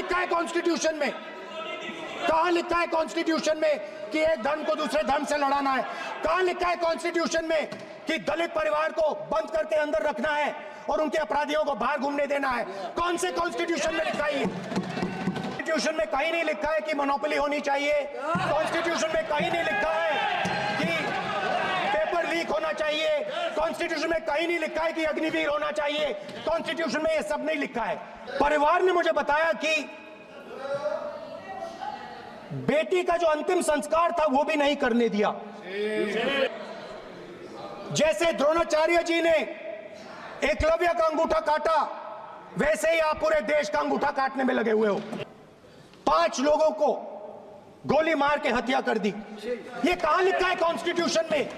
लिखा है कॉन्स्टिट्यूशन में? कहां लिखा है कॉन्स्टिट्यूशन में कि एक धर्म को दूसरे धर्म से लड़ाना है? कहां लिखा है कॉन्स्टिट्यूशन में कि दलित परिवार को बंद करके अंदर रखना है और उनके अपराधियों को बाहर घूमने देना है? कौन से कॉन्स्टिट्यूशन में लिखा है? कॉन्स्टिट्यूशन में कहीं नहीं लिखा है कि मोनोपोली होनी चाहिए। कॉन्स्टिट्यूशन में कहीं नहीं लिखा है कि पेपर लीक होना चाहिए। कॉन्स्टिट्यूशन में कहीं नहीं लिखा है कि अग्निवीर होना चाहिए। कॉन्स्टिट्यूशन में ये सब नहीं लिखा है। परिवार ने मुझे बताया कि बेटी का जो अंतिम संस्कार था वो भी नहीं करने दिया। जैसे द्रोणाचार्य जी ने एकलव्य का अंगूठा काटा, वैसे ही आप पूरे देश का अंगूठा काटने में लगे हुए हो। 5 लोगों को गोली मार के हत्या कर दी। ये कहां लिखा है कॉन्स्टिट्यूशन में?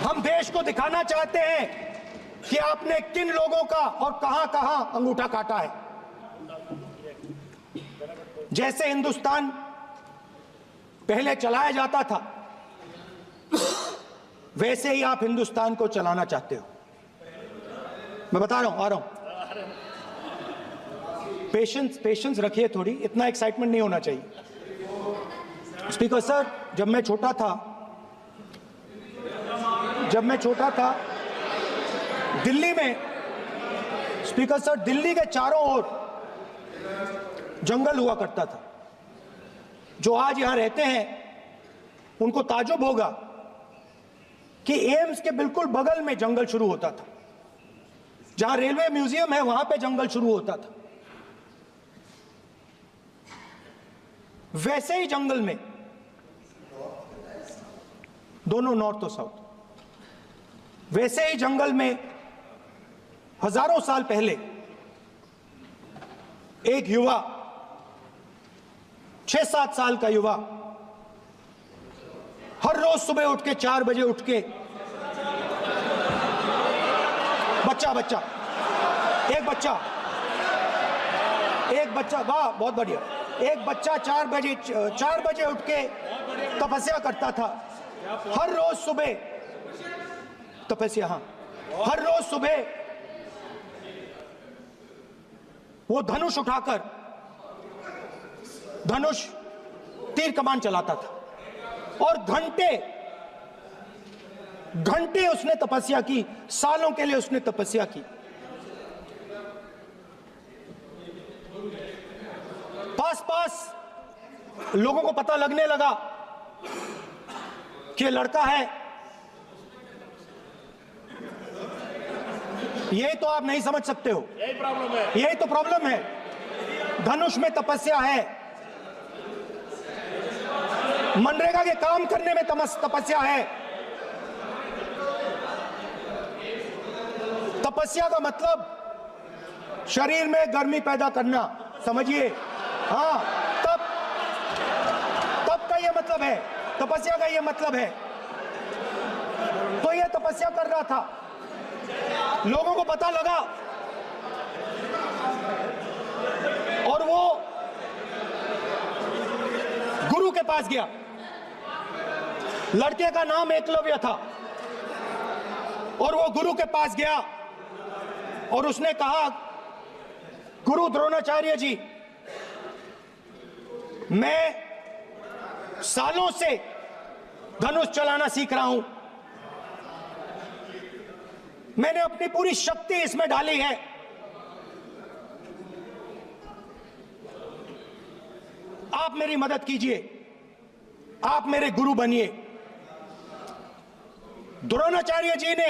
हम देश को दिखाना चाहते हैं कि आपने किन लोगों का और कहां कहां अंगूठा काटा है। जैसे हिंदुस्तान पहले चलाया जाता था, वैसे ही आप हिंदुस्तान को चलाना चाहते हो। मैं बता रहा हूं, आ रहा हूं। पेशेंस रखिए थोड़ी, इतना एक्साइटमेंट नहीं होना चाहिए। स्पीकर सर, जब मैं छोटा था दिल्ली में, स्पीकर सर, दिल्ली के चारों ओर जंगल हुआ करता था। जो आज यहां रहते हैं उनको ताज्जुब होगा कि एम्स के बिल्कुल बगल में जंगल शुरू होता था। जहां रेलवे म्यूजियम है वहां पे जंगल शुरू होता था। वैसे ही जंगल में, दोनों नॉर्थ और साउथ, वैसे ही जंगल में हजारों साल पहले एक युवा, 6-7 साल का युवा, हर रोज सुबह उठ के 4 बजे उठ के, एक बच्चा, वाह बहुत बढ़िया, एक बच्चा 4 बजे उठ के तपस्या करता था। हर रोज सुबह तपस्या, हाँ, हर रोज सुबह वो धनुष उठाकर तीर कमान चलाता था और घंटे उसने तपस्या की। सालों के लिए उसने तपस्या की। पास लोगों को पता लगने लगा कि लड़का है। यही तो आप नहीं समझ सकते हो, यही प्रॉब्लम है, यही तो प्रॉब्लम है। धनुष में तपस्या है, मनरेगा के काम करने में तपस्या है। तपस्या का मतलब शरीर में गर्मी पैदा करना, समझिए। हाँ, तब का ये मतलब है, तपस्या का ये मतलब है। तो ये तपस्या कर रहा था, लोगों को पता लगा और वो गुरु के पास गया। लड़के का नाम एकलव्य था और वो गुरु के पास गया और उसने कहा, गुरु द्रोणाचार्य जी, मैं सालों से धनुष चलाना सीख रहा हूं। मैंने अपनी पूरी शक्ति इसमें डाली है। आप मेरी मदद कीजिए, आप मेरे गुरु बनिए। द्रोणाचार्य जी ने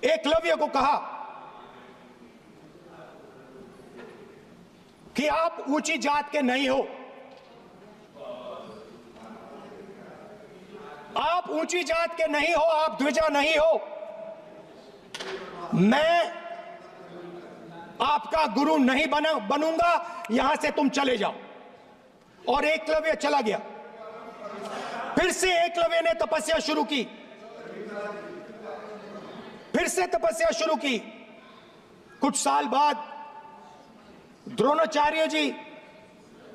एकलव्य को कहा कि आप ऊंची जात के नहीं हो, आप ऊंची जात के नहीं हो, आप द्विजा नहीं हो। मैं आपका गुरु नहीं बनूंगा, यहां से तुम चले जाओ। और एकलव्य चला गया। फिर से एकलव्य ने तपस्या शुरू की, फिर से तपस्या शुरू की। कुछ साल बाद द्रोणाचार्य जी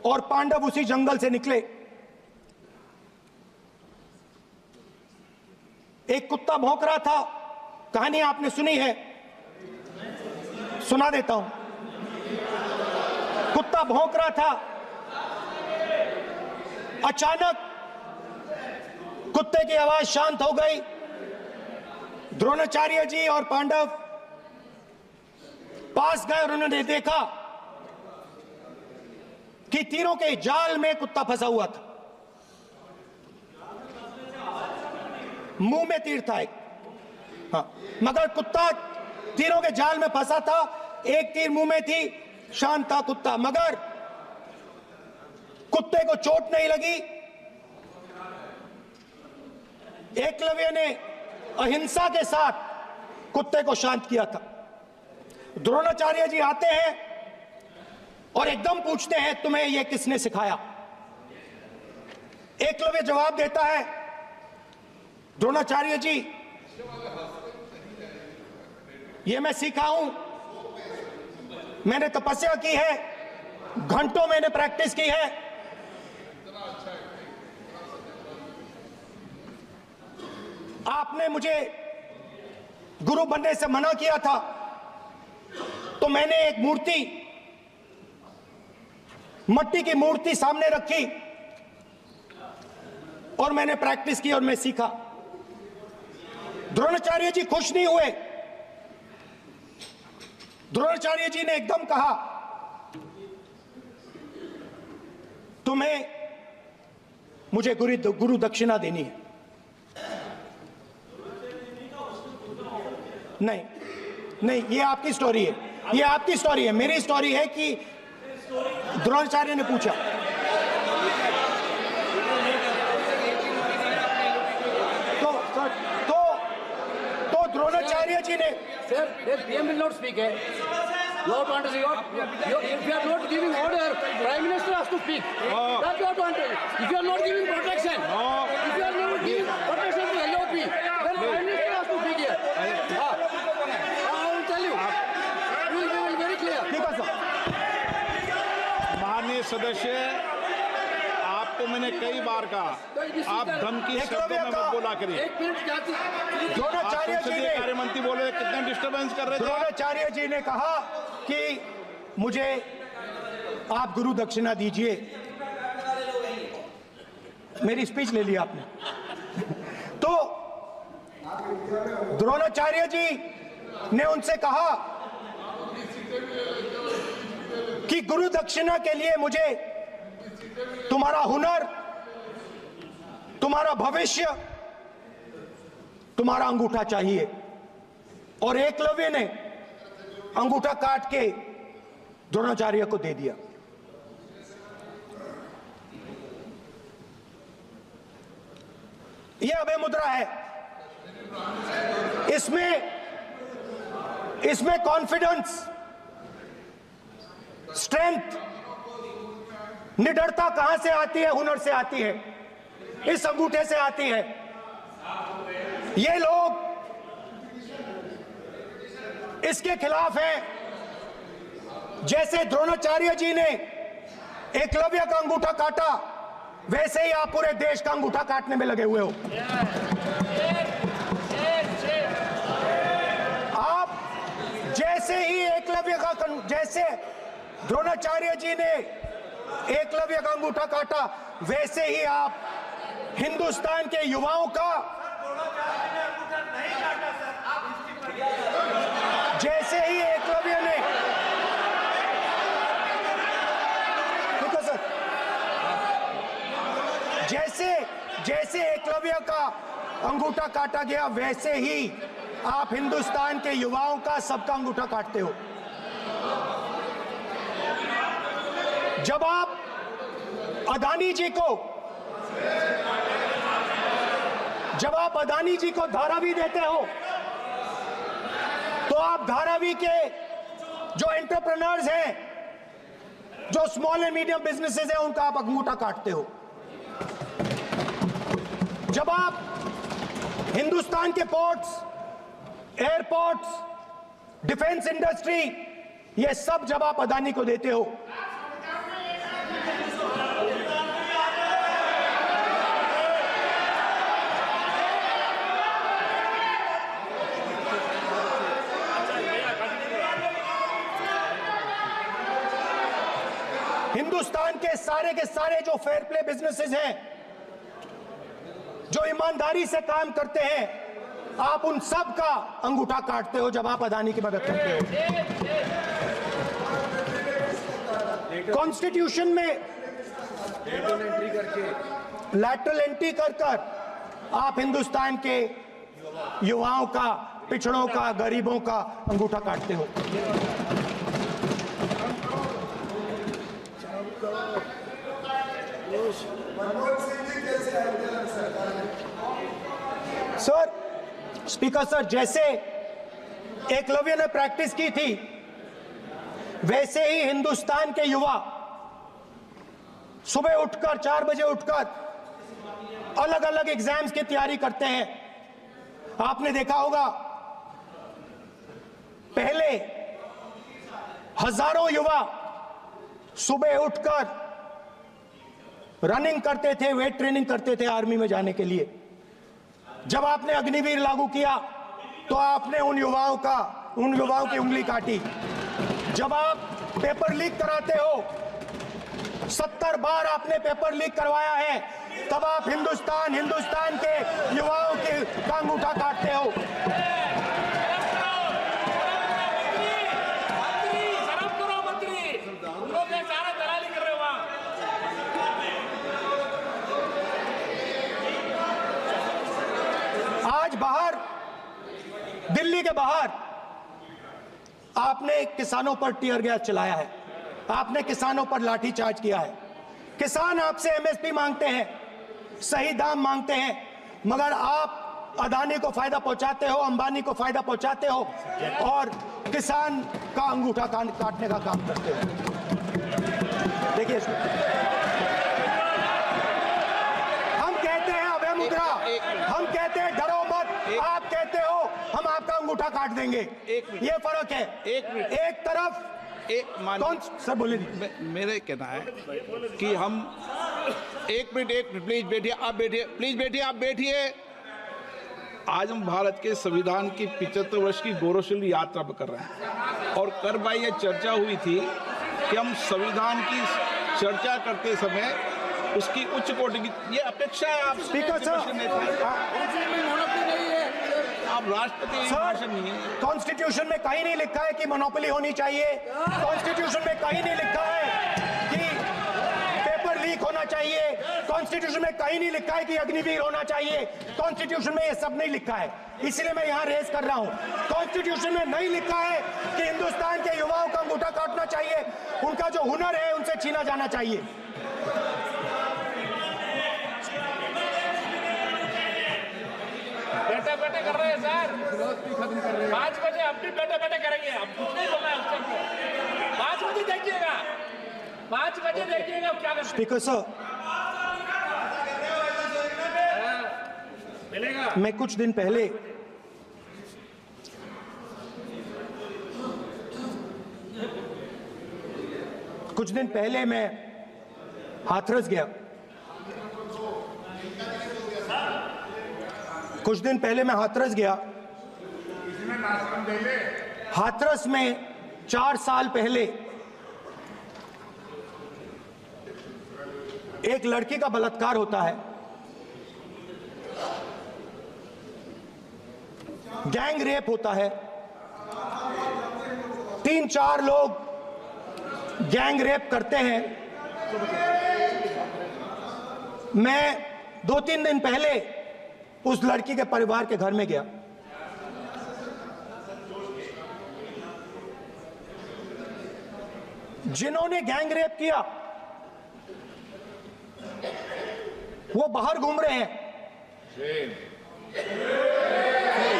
और पांडव उसी जंगल से निकले। एक कुत्ता भौंक रहा था, कहानी आपने सुनी है। सुना देता हूं। कुत्ता भौंक रहा था, अचानक कुत्ते की आवाज शांत हो गई। द्रोणाचार्य जी और पांडव पास गए और उन्होंने देखा कि तीरों के जाल में कुत्ता फंसा हुआ था। मुंह में तीर था एक, हाँ, मगर कुत्ता तीरों के जाल में फंसा था। एक तीर मुंह में थी, शांत था कुत्ता, मगर कुत्ते को चोट नहीं लगी। एकलव्य ने अहिंसा के साथ कुत्ते को शांत किया था। द्रोणाचार्य जी आते हैं और एकदम पूछते हैं, तुम्हें यह किसने सिखाया? एकलव्य जवाब देता है, द्रोणाचार्य जी, यह मैं सीखा हूं, मैंने तपस्या की है, घंटों मैंने प्रैक्टिस की है। आपने मुझे गुरु बनने से मना किया था, तो मैंने एक मूर्ति, मट्टी की मूर्ति सामने रखी और मैंने प्रैक्टिस की और मैं सीखा। द्रोणाचार्य जी खुश नहीं हुए। द्रोणाचार्य जी ने एकदम कहा, तुम्हें मुझे गुरु दक्षिणा देनी है। नहीं नहीं, ये आपकी स्टोरी है, ये आपकी स्टोरी है। मेरी स्टोरी है कि द्रोणाचार्य ने पूछा। तो द्रोणाचार्य जी ने, Sir, the PM will not speak. You have to understand. If you are not giving order, Prime Minister has to speak. That you have to understand. If you are not giving protection, if you are not giving protection to LOP, then Prime Minister has to speak here. I will tell you. We will be very clear. ठीक है sir. माननीय सदस्य, आपको मैंने कई बार कहा, आप धमकी शब्दों में मत बोला करिए। एक मिनट जाती। द्रोणाचार्य जी ने, कार्य मंत्री बोले, कितना डिस्टर्बेंस कर रहे थे। द्रोणाचार्य जी ने कहा कि मुझे आप गुरु दक्षिणा दीजिए। मेरी स्पीच ले ली आपने। तो द्रोणाचार्य जी ने उनसे कहा कि गुरु दक्षिणा के लिए मुझे तुम्हारा हुनर, तुम्हारा भविष्य, तुम्हारा अंगूठा चाहिए। और एकलव्य ने अंगूठा काट के द्रोणाचार्य को दे दिया। यह अभय मुद्रा है। इसमें कॉन्फिडेंस, स्ट्रेंथ, निडरता कहां से आती है? हुनर से आती है, इस अंगूठे से आती है। ये लोग इसके खिलाफ हैं। जैसे द्रोणाचार्य जी ने एकलव्य का अंगूठा काटा, वैसे ही आप पूरे देश का अंगूठा काटने में लगे हुए हो। आप जैसे ही एकलव्य का, जैसे द्रोणाचार्य जी ने एकलव्य का अंगूठा काटा, वैसे ही आप हिंदुस्तान के युवाओं का, जैसे ही एकलव्य ने, ठीक है सर, जैसे एकलव्य का अंगूठा काटा गया, वैसे ही आप हिंदुस्तान के युवाओं का, सबका अंगूठा काटते हो। जब आप अदानी जी को धारावी देते हो, तो आप धारावी के जो एंटरप्रेन्योर्स हैं, जो स्मॉल एंड मीडियम बिजनेसेस हैं, उनका आप अंगूठा काटते हो। जब आप हिंदुस्तान के पोर्ट्स, एयरपोर्ट्स, डिफेंस इंडस्ट्री, ये सब जब आप अदानी को देते हो, हिंदुस्तान के सारे जो फेयर प्ले बिजनेसेस हैं, जो ईमानदारी से काम करते हैं, आप उन सब का अंगूठा काटते हो जब आप अदानी की मदद करते हो। कॉन्स्टिट्यूशन में लैटरल एंट्री कर आप हिंदुस्तान के युवाओं का, पिछड़ों का, गरीबों का अंगूठा काटते हो। सर, स्पीकर सर, जैसे एकलव्य ने प्रैक्टिस की थी, वैसे ही हिंदुस्तान के युवा सुबह उठकर 4 बजे उठकर अलग अलग एग्जाम्स की तैयारी करते हैं। आपने देखा होगा, पहले हजारों युवा सुबह उठकर रनिंग करते थे, वेट ट्रेनिंग करते थे आर्मी में जाने के लिए। जब आपने अग्निवीर लागू किया तो आपने उन युवाओं की उंगली काटी। जब आप पेपर लीक कराते हो, 70 बार आपने पेपर लीक करवाया है, तब आप हिंदुस्तान के युवाओं का अंगूठा काटते हो। आज बाहर, दिल्ली के बाहर आपने किसानों पर टीयर गैस चलाया है, आपने किसानों पर लाठीचार्ज किया है। किसान आपसे एमएसपी मांगते हैं, सही दाम मांगते हैं, मगर आप अदानी को फायदा पहुंचाते हो, अंबानी को फायदा पहुंचाते हो और किसान का अंगूठा काटने का काम करते हो। देखिए, हम कहते हैं अभय मुद्रा, हम कहते हैं डरो मत, आप कहते हो हम आपका अंगूठा काट देंगे। ये फर्क है। एक तरफ कौन सर बोले, मेरे कहना है कि हम एक मिनट प्लीज बैठिए, आप बैठिए, प्लीज बैठिए, आप बैठिए। आज हम भारत के संविधान की 75 वर्ष की गौरवशाली यात्रा कर रहे हैं और कर भाई ये चर्चा हुई थी कि हम संविधान की चर्चा करते समय उसकी उच्च कोटि की ये अपेक्षा है। आप स्पीकर सर, आप राष्ट्रपति नहीं है। कॉन्स्टिट्यूशन में कहीं नहीं लिखा है कि मोनोपोली होनी चाहिए। कॉन्स्टिट्यूशन में कहीं नहीं लिखा है कि पेपर लीक होना चाहिए। कॉन्स्टिट्यूशन में कहीं नहीं लिखा है कि अग्निवीर होना चाहिए। कॉन्स्टिट्यूशन में ये सब नहीं लिखा है, इसलिए मैं यहाँ रेस कर रहा हूँ। कॉन्स्टिट्यूशन में नहीं लिखा है कि हिंदुस्तान के युवाओं का अंगूठा काटना चाहिए, उनका जो हुनर है उनसे छीना जाना चाहिए। बैठे कर रहे हैं सर, 5 बजे हम भी बैठे करेंगे। अब कुछ नहीं बोलना है उसको। 5 बजे देखिएगा, 5 बजे देखिएगा क्या कर। स्पीकर सर, मिलेगा। मैं कुछ दिन पहले मैं हाथरस गया। हाथरस में 4 साल पहले एक लड़की का बलात्कार होता है। गैंग रेप होता है। 3-4 लोग गैंग रेप करते हैं। मैं 2-3 दिन पहले उस लड़की के परिवार के घर में गया। जिन्होंने गैंग रेप किया वो बाहर घूम रहे हैं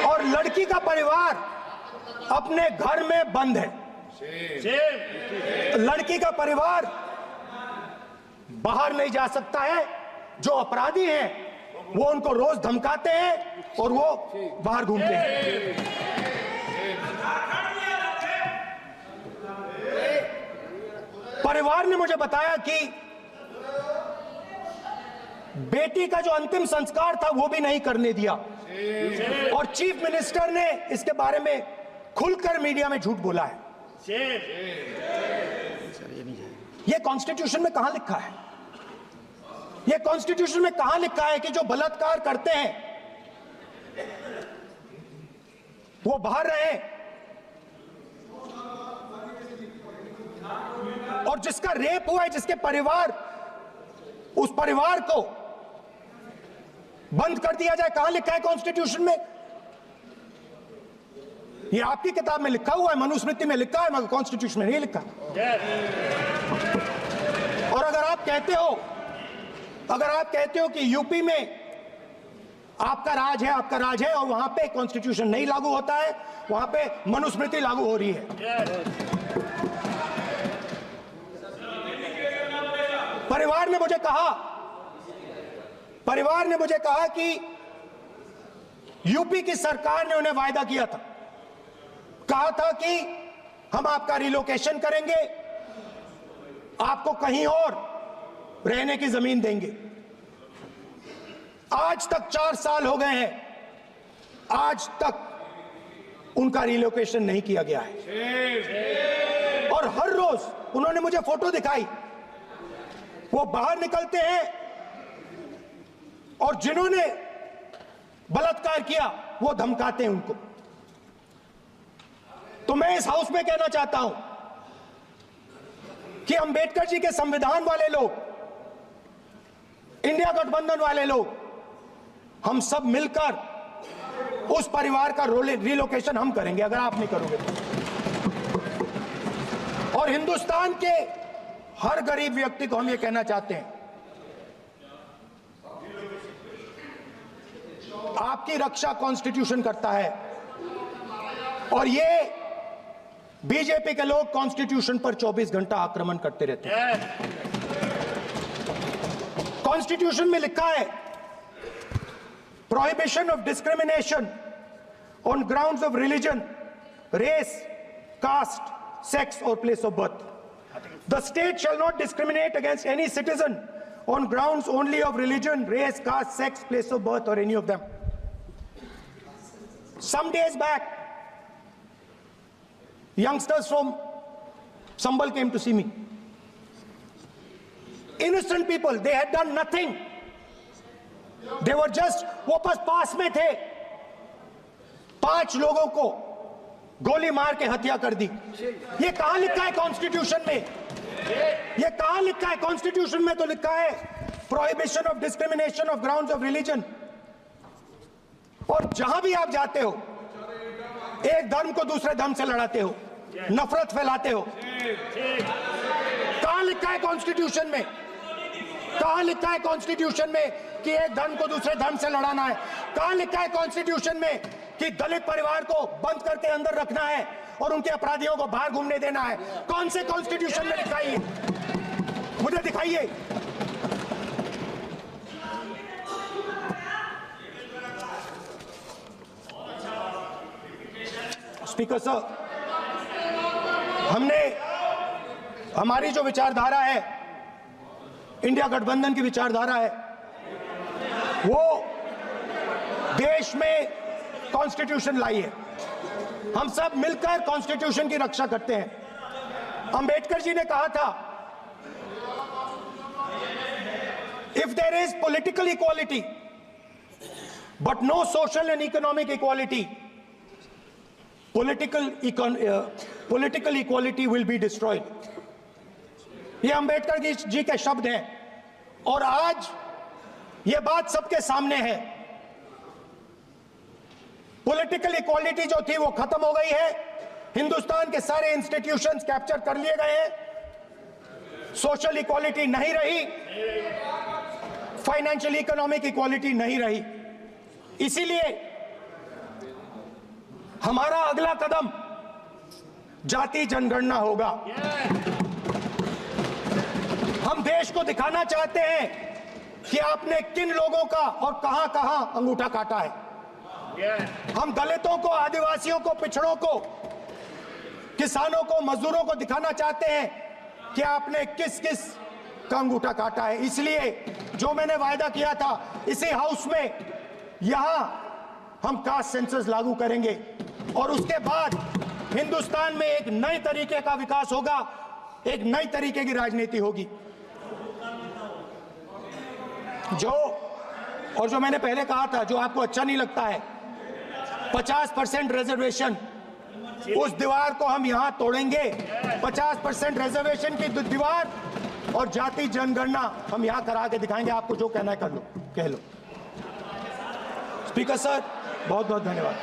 और लड़की का परिवार अपने घर में बंद है। लड़की का परिवार बाहर नहीं जा सकता है। जो अपराधी हैं वो उनको रोज धमकाते हैं और वो बाहर घूमते हैं। परिवार ने मुझे बताया कि बेटी का जो अंतिम संस्कार था वो भी नहीं करने दिया और चीफ मिनिस्टर ने इसके बारे में खुलकर मीडिया में झूठ बोला है। ये कॉन्स्टिट्यूशन में कहां लिखा है? ये कॉन्स्टिट्यूशन में कहां लिखा है कि जो बलात्कार करते हैं वो बाहर रहे, और जिसका रेप हुआ है, जिसके परिवार, उस परिवार को बंद कर दिया जाए? कहां लिखा है कॉन्स्टिट्यूशन में? ये आपकी किताब में लिखा हुआ है, मनुस्मृति में लिखा है, मगर कॉन्स्टिट्यूशन में नहीं लिखा। और अगर आप कहते हो कि यूपी में आपका राज है और वहां पे कॉन्स्टिट्यूशन नहीं लागू होता है, वहां पे मनुस्मृति लागू हो रही है। परिवार ने मुझे कहा कि यूपी की सरकार ने उन्हें वायदा किया था, कहा था कि हम आपका रिलोकेशन करेंगे, आपको कहीं और रहने की जमीन देंगे। आज तक 4 साल हो गए हैं, आज तक उनका रिलोकेशन नहीं किया गया है। और हर रोज उन्होंने मुझे फोटो दिखाई, वो बाहर निकलते हैं और जिन्होंने बलात्कार किया वो धमकाते हैं उनको। तो मैं इस हाउस में कहना चाहता हूं कि अंबेडकर जी के संविधान वाले लोग, इंडिया गठबंधन वाले लोग, हम सब मिलकर उस परिवार का रिलोकेशन हम करेंगे, अगर आप नहीं करोगे तो। और हिंदुस्तान के हर गरीब व्यक्ति को हम ये कहना चाहते हैं, आपकी रक्षा कॉन्स्टिट्यूशन करता है, और ये बीजेपी के लोग कॉन्स्टिट्यूशन पर 24 घंटा आक्रमण करते रहते हैं। कॉन्स्टिट्यूशन में लिखा है, prohibition of discrimination on grounds of religion, race, caste, sex or place of birth. The state shall not discriminate against any citizen on grounds only of religion, race, caste, sex, place of birth or any of them. Some days back, youngsters from Sambal came to see me. Innocent people, they had done nothing. They were just, वो बस पास में थे, 5 लोगों को गोली मार के हत्या कर दी। ये कहां लिखा है कॉन्स्टिट्यूशन में? ये कहां लिखा है कॉन्स्टिट्यूशन में? तो लिखा है prohibition of discrimination of grounds of religion. और जहां भी आप जाते हो, एक धर्म को दूसरे धर्म से लड़ाते हो, नफरत फैलाते हो। कहां लिखा है कॉन्स्टिट्यूशन में? कहां लिखा है कॉन्स्टिट्यूशन में कि एक धर्म को दूसरे धर्म से लड़ाना है? कहां लिखा है कॉन्स्टिट्यूशन में कि दलित परिवार को बंद करके अंदर रखना है और उनके अपराधियों को बाहर घूमने देना है? कौन से कॉन्स्टिट्यूशन में लिखा है? मुझे दिखाइए। स्पीकर साहब, हमारी जो विचारधारा है, इंडिया गठबंधन की विचारधारा है, वो देश में कॉन्स्टिट्यूशन लाई है। हम सब मिलकर कॉन्स्टिट्यूशन की रक्षा करते हैं। अंबेडकर जी ने कहा था, if there is political equality but no social and economic equality, political equality will be destroyed. ये अंबेडकर जी के शब्द हैं, और आज ये बात सबके सामने है। पॉलिटिकल इक्वालिटी जो थी वो खत्म हो गई है। हिंदुस्तान के सारे इंस्टीट्यूशंस कैप्चर कर लिए गए हैं। सोशल इक्वालिटी नहीं रही, फाइनेंशियल इकोनॉमिक इक्वालिटी नहीं रही। इसीलिए हमारा अगला कदम जाति जनगणना होगा। हम देश को दिखाना चाहते हैं कि आपने किन लोगों का और कहां कहां अंगूठा काटा है। हम दलितों को, आदिवासियों को, पिछड़ों को, किसानों को, मजदूरों को दिखाना चाहते हैं कि आपने किस किस का अंगूठा काटा है। इसलिए जो मैंने वायदा किया था, इसी हाउस में यहां हम कास्ट सेंसस लागू करेंगे और उसके बाद हिंदुस्तान में एक नए तरीके का विकास होगा। एक नई तरीके की राजनीति होगी। जो मैंने पहले कहा था, जो आपको अच्छा नहीं लगता है, 50% रिजर्वेशन, उस दीवार को हम यहां तोड़ेंगे। 50% रिजर्वेशन की दीवार और जाति जनगणना हम यहां करा के दिखाएंगे। आपको जो कहना है कर लो, कह लो। स्पीकर सर, बहुत बहुत धन्यवाद।